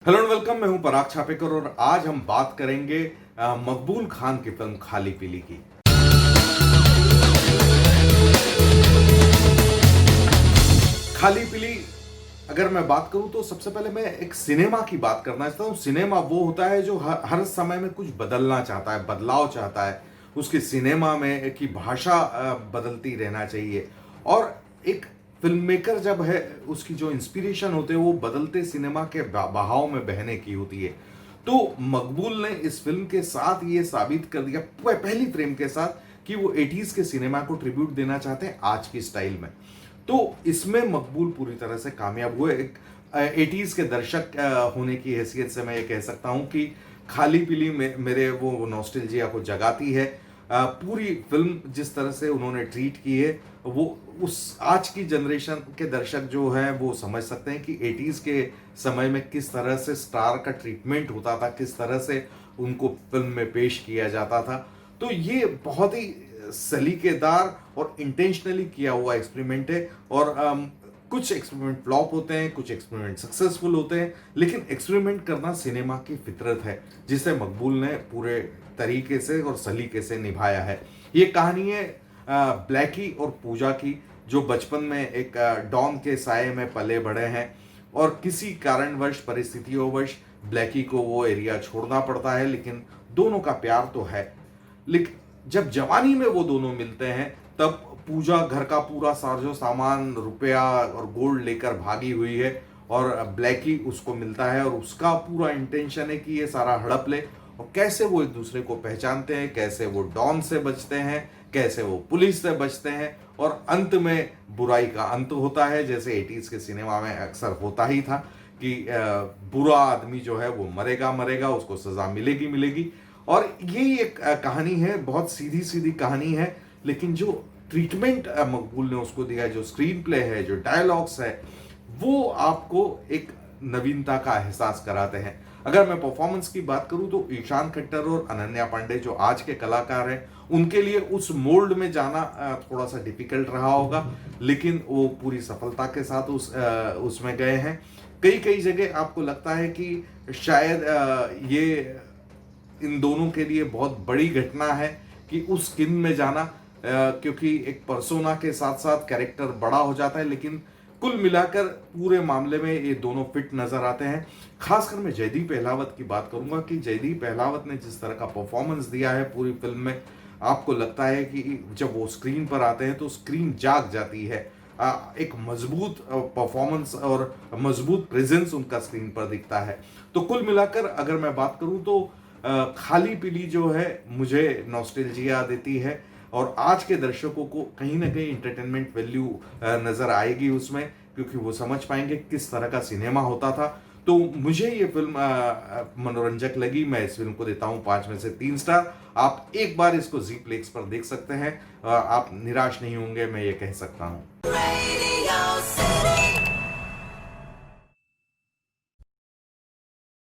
Hello and welcome. मैं हूं पराग छापेकर और आज हम बात करेंगे मकबूल खान की फिल्म खाली पीली की। खाली पीली अगर मैं बात करूं तो सबसे पहले मैं एक सिनेमा की बात करना चाहता हूं। सिनेमा वो होता है जो हर समय में कुछ बदलना चाहता है, बदलाव चाहता है। उसकी सिनेमा में की भाषा बदलती रहना चाहिए। और एक फिल्म मेकर जब है, उसकी जो इंस्पिरेशन होते हैं वो बदलते सिनेमा के बहाव में बहने की होती है। तो मकबूल ने इस फिल्म के साथ ये साबित कर दिया, पहली फ्रेम के साथ, कि वो 80s के सिनेमा को ट्रिब्यूट देना चाहते हैं आज की स्टाइल में। तो इसमें मकबूल पूरी तरह से कामयाब हुए। एक 80s के दर्शक होने की हैसियत से मैं ये कह सकता हूँ कि खाली पीली में मेरे वो नॉस्टैल्जिया को जगाती है। पूरी फिल्म जिस तरह से उन्होंने ट्रीट की है, वो उस आज की जनरेशन के दर्शक जो हैं वो समझ सकते हैं कि 80s के समय में किस तरह से स्टार का ट्रीटमेंट होता था, किस तरह से उनको फिल्म में पेश किया जाता था। तो ये बहुत ही सलीकेदार और इंटेंशनली किया हुआ एक्सपेरिमेंट है। और कुछ एक्सपेरिमेंट फ्लॉप होते हैं, कुछ एक्सपेरिमेंट सक्सेसफुल होते हैं, लेकिन एक्सपेरिमेंट करना सिनेमा की फितरत है, जिसे मकबूल ने पूरे तरीके से और सलीके से निभाया है। ये कहानी है ब्लैकी और पूजा की, जो बचपन में एक डॉन के साये में पले बढ़े हैं और किसी कारणवश, परिस्थितियोंवश ब्लैकी को वो एरिया छोड़ना पड़ता है। लेकिन दोनों का प्यार तो है। लेकिन जब जवानी में वो दोनों मिलते हैं, तब पूजा घर का पूरा साजो सामान, रुपया और गोल्ड लेकर भागी हुई है और ब्लैकी उसको मिलता है और उसका पूरा इंटेंशन है कि ये सारा हड़प ले। और कैसे वो एक दूसरे को पहचानते हैं, कैसे वो डॉन से बचते हैं, कैसे वो पुलिस से बचते हैं, और अंत में बुराई का अंत होता है, जैसे 80s के सिनेमा में अक्सर होता ही था कि बुरा आदमी जो है वो मरेगा मरेगा, उसको सजा मिलेगी मिलेगी। और यही एक कहानी है, बहुत सीधी सीधी कहानी है, लेकिन जो ट्रीटमेंट मकबूल ने उसको दिया है, जो स्क्रीन प्ले है, जो डायलॉग्स है, वो आपको एक नवीनता का एहसास कराते हैं। अगर मैं परफॉर्मेंस की बात करूं तो ईशान खट्टर और अनन्या पांडे जो आज के कलाकार हैं, उनके लिए उस मोल्ड में जाना थोड़ा सा डिफिकल्ट रहा होगा, लेकिन वो पूरी सफलता के साथ उसमें गए हैं। कई कई जगह आपको लगता है कि शायद ये इन दोनों के लिए बहुत बड़ी घटना है कि उस स्किन में जाना, क्योंकि एक पर्सोना के साथ साथ कैरेक्टर बड़ा हो जाता है। लेकिन कुल मिलाकर पूरे मामले में ये दोनों फिट नजर आते हैं। खासकर मैं जयदीप अहलावत की बात करूंगा कि जयदीप अहलावत ने जिस तरह का परफॉर्मेंस दिया है पूरी फिल्म में, आपको लगता है कि जब वो स्क्रीन पर आते हैं तो स्क्रीन जाग जाती है। एक मजबूत परफॉर्मेंस और मजबूत प्रेजेंस उनका स्क्रीन पर दिखता है। तो कुल मिलाकर अगर मैं बात करूं तो खाली पीली जो है मुझे नॉस्टैल्जिया देती है, और आज के दर्शकों को कहीं ना कहीं इंटरटेनमेंट वैल्यू नजर आएगी उसमें, क्योंकि वो समझ पाएंगे किस तरह का सिनेमा होता था। तो मुझे ये फिल्म मनोरंजक लगी। मैं इस फिल्म को देता हूँ 5 में से 3 स्टार। आप एक बार इसको जी प्लेक्स पर देख सकते हैं, आप निराश नहीं होंगे, मैं ये कह सकता हूँ।